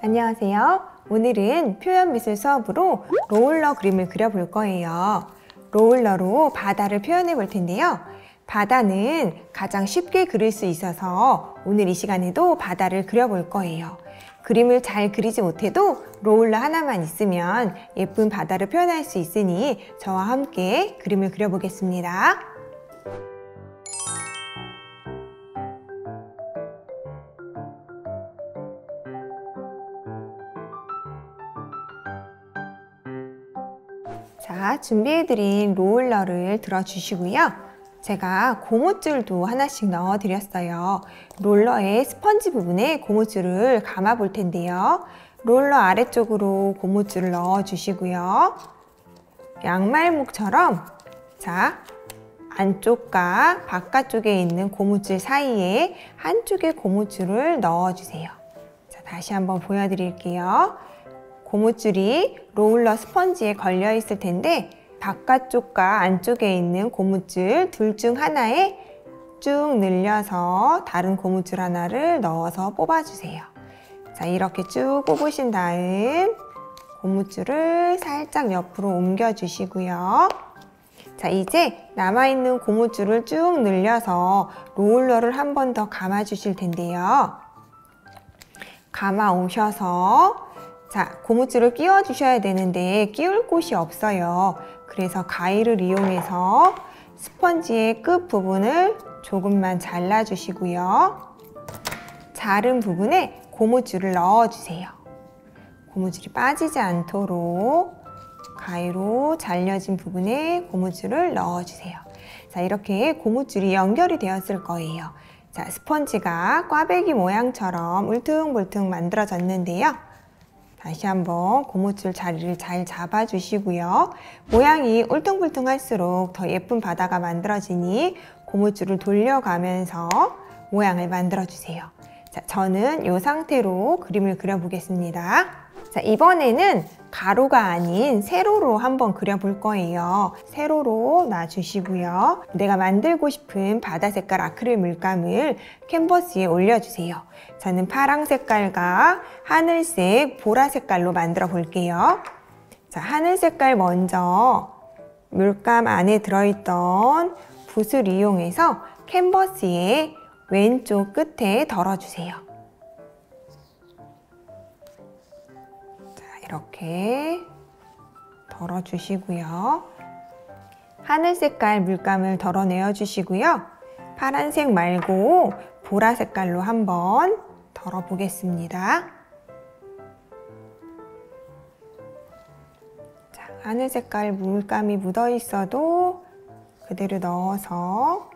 안녕하세요. 오늘은 표현미술 수업으로 롤러 그림을 그려볼 거예요. 롤러로 바다를 표현해 볼 텐데요. 바다는 가장 쉽게 그릴 수 있어서 오늘 이 시간에도 바다를 그려볼 거예요. 그림을 잘 그리지 못해도 롤러 하나만 있으면 예쁜 바다를 표현할 수 있으니 저와 함께 그림을 그려보겠습니다. 자, 준비해드린 롤러를 들어주시고요. 제가 고무줄도 하나씩 넣어드렸어요. 롤러의 스펀지 부분에 고무줄을 감아 볼 텐데요. 롤러 아래쪽으로 고무줄을 넣어주시고요. 양말목처럼 자, 안쪽과 바깥쪽에 있는 고무줄 사이에 한쪽에 고무줄을 넣어주세요. 자, 다시 한번 보여드릴게요. 고무줄이 롤러 스펀지에 걸려 있을 텐데 바깥쪽과 안쪽에 있는 고무줄 둘 중 하나에 쭉 늘려서 다른 고무줄 하나를 넣어서 뽑아주세요. 자, 이렇게 쭉 뽑으신 다음 고무줄을 살짝 옆으로 옮겨주시고요. 자, 이제 남아있는 고무줄을 쭉 늘려서 롤러를 한 번 더 감아 주실 텐데요. 감아 오셔서 자, 고무줄을 끼워 주셔야 되는데 끼울 곳이 없어요. 그래서 가위를 이용해서 스펀지의 끝 부분을 조금만 잘라 주시고요. 자른 부분에 고무줄을 넣어 주세요. 고무줄이 빠지지 않도록 가위로 잘려진 부분에 고무줄을 넣어 주세요. 자, 이렇게 고무줄이 연결이 되었을 거예요. 자, 스펀지가 꽈배기 모양처럼 울퉁불퉁 만들어졌는데요. 다시 한번 고무줄 자리를 잘 잡아주시고요. 모양이 울퉁불퉁할수록 더 예쁜 바다가 만들어지니 고무줄을 돌려가면서 모양을 만들어주세요. 자, 저는 이 상태로 그림을 그려보겠습니다. 자, 이번에는 가로가 아닌 세로로 한번 그려볼 거예요. 세로로 놔주시고요. 내가 만들고 싶은 바다 색깔 아크릴 물감을 캔버스에 올려주세요. 저는 파랑 색깔과 하늘색, 보라 색깔로 만들어 볼게요. 자, 하늘 색깔 먼저 물감 안에 들어있던 붓을 이용해서 캔버스의 왼쪽 끝에 덜어주세요. 이렇게 덜어주시고요. 하늘 색깔 물감을 덜어내어 주시고요. 파란색 말고 보라 색깔로 한번 덜어보겠습니다. 자, 하늘 색깔 물감이 묻어 있어도 그대로 넣어서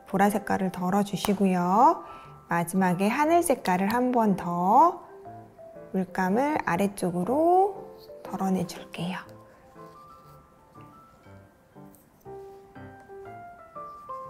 보라 색깔을 덜어주시고요. 마지막에 하늘 색깔을 한 번 더 물감을 아래쪽으로 덜어내 줄게요.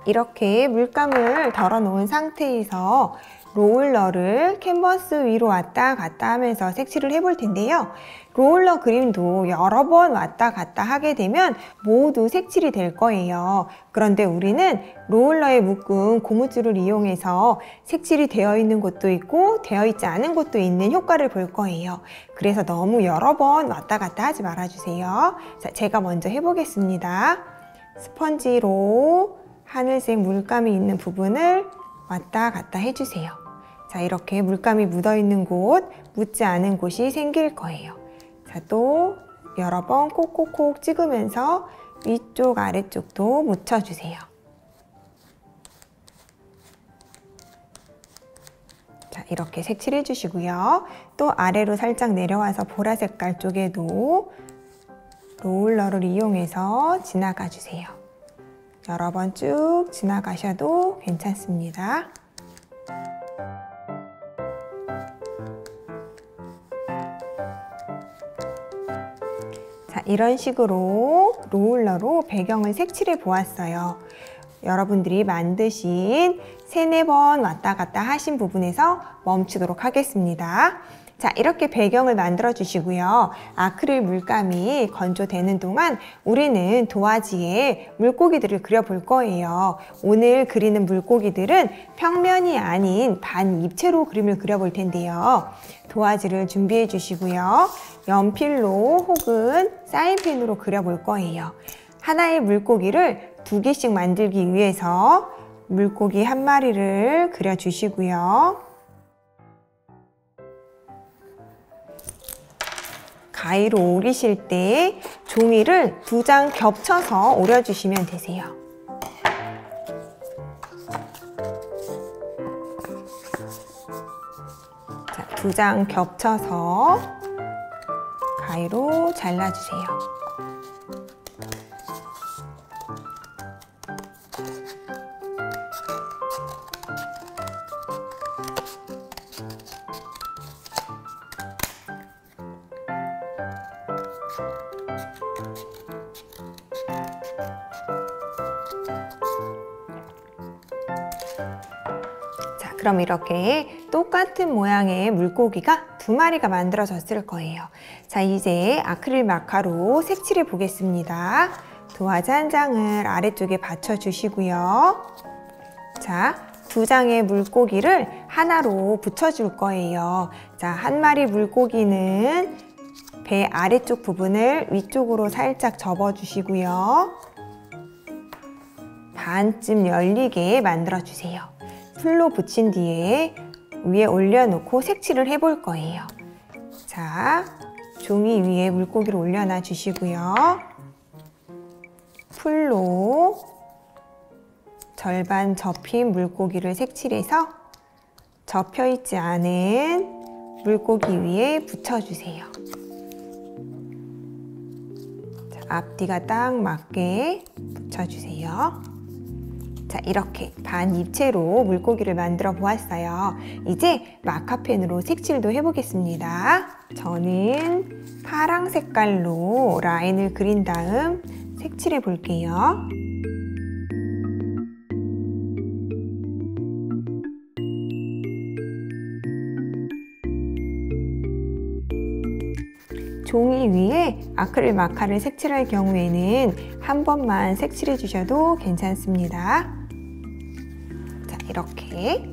이렇게 물감을 덜어 놓은 상태에서 롤러를 캔버스 위로 왔다 갔다 하면서 색칠을 해볼 텐데요. 롤러 그림도 여러 번 왔다 갔다 하게 되면 모두 색칠이 될 거예요. 그런데 우리는 롤러에 묶은 고무줄을 이용해서 색칠이 되어 있는 곳도 있고 되어 있지 않은 곳도 있는 효과를 볼 거예요. 그래서 너무 여러 번 왔다 갔다 하지 말아주세요. 자, 제가 먼저 해보겠습니다. 스펀지로 하늘색 물감이 있는 부분을 왔다 갔다 해주세요. 자, 이렇게 물감이 묻어 있는 곳, 묻지 않은 곳이 생길 거예요. 자, 또 여러 번 콕콕콕 찍으면서 위쪽 아래쪽도 묻혀주세요. 자, 이렇게 색칠해 주시고요. 또 아래로 살짝 내려와서 보라 색깔 쪽에도 롤러를 이용해서 지나가 주세요. 여러 번 쭉 지나가셔도 괜찮습니다. 자, 이런 식으로 롤러로 배경을 색칠해 보았어요. 여러분들이 만드신 3-4번 왔다 갔다 하신 부분에서 멈추도록 하겠습니다. 자, 이렇게 배경을 만들어 주시고요. 아크릴 물감이 건조되는 동안 우리는 도화지에 물고기들을 그려볼 거예요. 오늘 그리는 물고기들은 평면이 아닌 반입체로 그림을 그려볼 텐데요. 도화지를 준비해 주시고요. 연필로 혹은 사인펜으로 그려볼 거예요. 하나의 물고기를 2개씩 만들기 위해서 물고기 한 마리를 그려주시고요. 가위로 오리실 때 종이를 2장 겹쳐서 오려주시면 되세요. 자, 2장 겹쳐서 가위로 잘라주세요. 자, 그럼 이렇게 똑같은 모양의 물고기가 2마리가 만들어졌을 거예요. 자, 이제 아크릴 마카로 색칠해 보겠습니다. 도화지 한 장을 아래쪽에 받쳐 주시고요. 자, 2장의 물고기를 하나로 붙여줄 거예요. 자, 한 마리 물고기는 배 아래쪽 부분을 위쪽으로 살짝 접어 주시고요. 반쯤 열리게 만들어 주세요. 풀로 붙인 뒤에 위에 올려놓고 색칠을 해볼 거예요. 자, 종이 위에 물고기를 올려놔 주시고요. 풀로 절반 접힌 물고기를 색칠해서 접혀있지 않은 물고기 위에 붙여주세요. 자, 앞뒤가 딱 맞게 붙여주세요. 자, 이렇게 반입체로 물고기를 만들어 보았어요. 이제 마카펜으로 색칠도 해보겠습니다. 저는 파랑 색깔로 라인을 그린 다음 색칠해 볼게요. 종이 위에 아크릴 마카를 색칠할 경우에는 한 번만 색칠해 주셔도 괜찮습니다. 자, 이렇게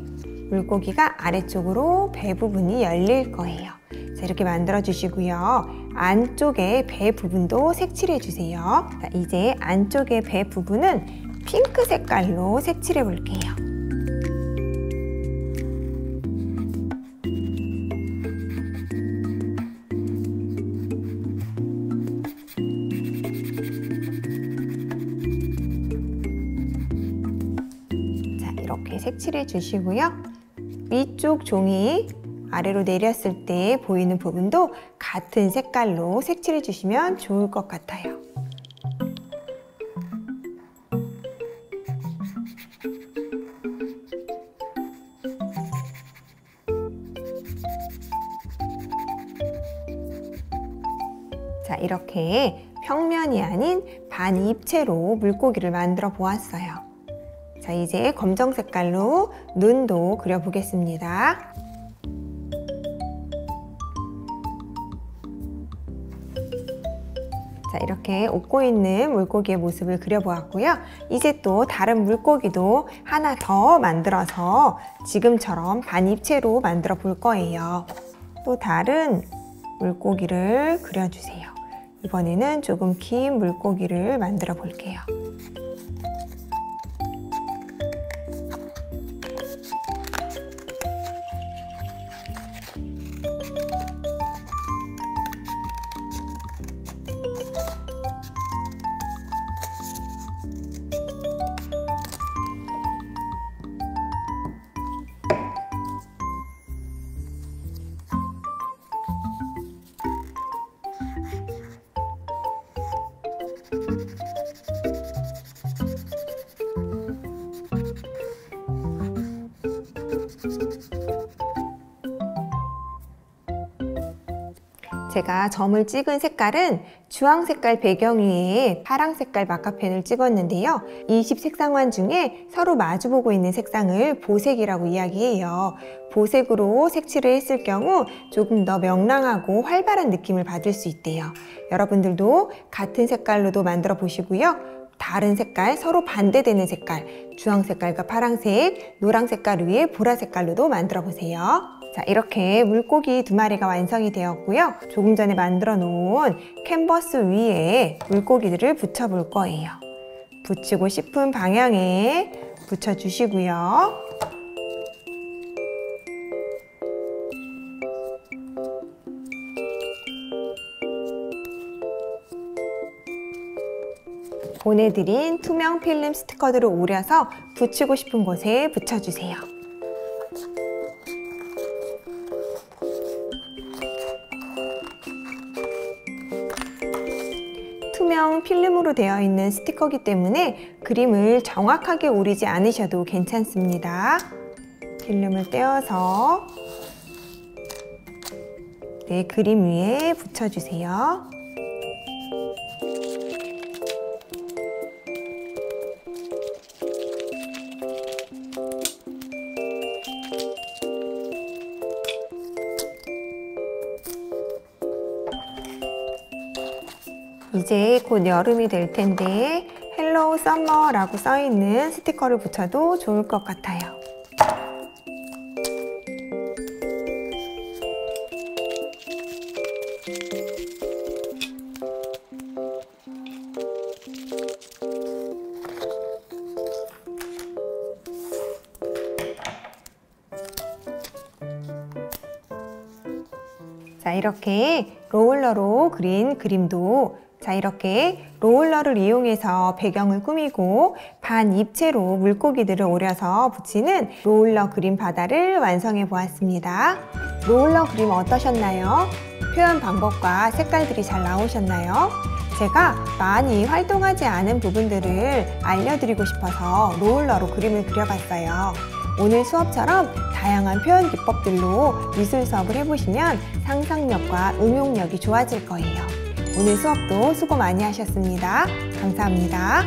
물고기가 아래쪽으로 배 부분이 열릴 거예요. 자, 이렇게 만들어 주시고요. 안쪽에 배 부분도 색칠해 주세요. 자, 이제 안쪽의 배 부분은 핑크 색깔로 색칠해 볼게요. 이렇게 색칠해 주시고요. 위쪽 종이 아래로 내렸을 때 보이는 부분도 같은 색깔로 색칠해 주시면 좋을 것 같아요. 자, 이렇게 평면이 아닌 반입체로 물고기를 만들어 보았어요. 자, 이제 검정 색깔로 눈도 그려보겠습니다. 자, 이렇게 웃고 있는 물고기의 모습을 그려보았고요. 이제 또 다른 물고기도 하나 더 만들어서 지금처럼 반입체로 만들어 볼 거예요. 또 다른 물고기를 그려주세요. 이번에는 조금 긴 물고기를 만들어 볼게요. 제가 점을 찍은 색깔은 주황 색깔 배경 위에 파랑 색깔 마카펜을 찍었는데요. 20 색상환 중에 서로 마주보고 있는 색상을 보색이라고 이야기해요. 보색으로 색칠을 했을 경우 조금 더 명랑하고 활발한 느낌을 받을 수 있대요. 여러분들도 같은 색깔로도 만들어 보시고요. 다른 색깔, 서로 반대되는 색깔, 주황 색깔과 파랑색, 노랑 색깔 위에 보라 색깔로도 만들어 보세요. 자, 이렇게 물고기 2마리가 완성이 되었고요. 조금 전에 만들어 놓은 캔버스 위에 물고기들을 붙여 볼 거예요. 붙이고 싶은 방향에 붙여 주시고요. 보내드린 투명 필름 스티커들을 오려서 붙이고 싶은 곳에 붙여주세요. 투명 필름으로 되어 있는 스티커이기 때문에 그림을 정확하게 오리지 않으셔도 괜찮습니다. 필름을 떼어서 그림 위에 붙여주세요. 이제 곧 여름이 될 텐데 헬로우 썸머라고 써있는 스티커를 붙여도 좋을 것 같아요. 자, 이렇게 롤러로 그린 그림도 이렇게 롤러를 이용해서 배경을 꾸미고 반 입체로 물고기들을 오려서 붙이는 롤러 그림 바다를 완성해 보았습니다. 롤러 그림 어떠셨나요? 표현 방법과 색깔들이 잘 나오셨나요? 제가 많이 활동하지 않은 부분들을 알려드리고 싶어서 롤러로 그림을 그려봤어요. 오늘 수업처럼 다양한 표현 기법들로 미술 수업을 해보시면 상상력과 응용력이 좋아질 거예요. 오늘 수업도 수고 많이 하셨습니다. 감사합니다.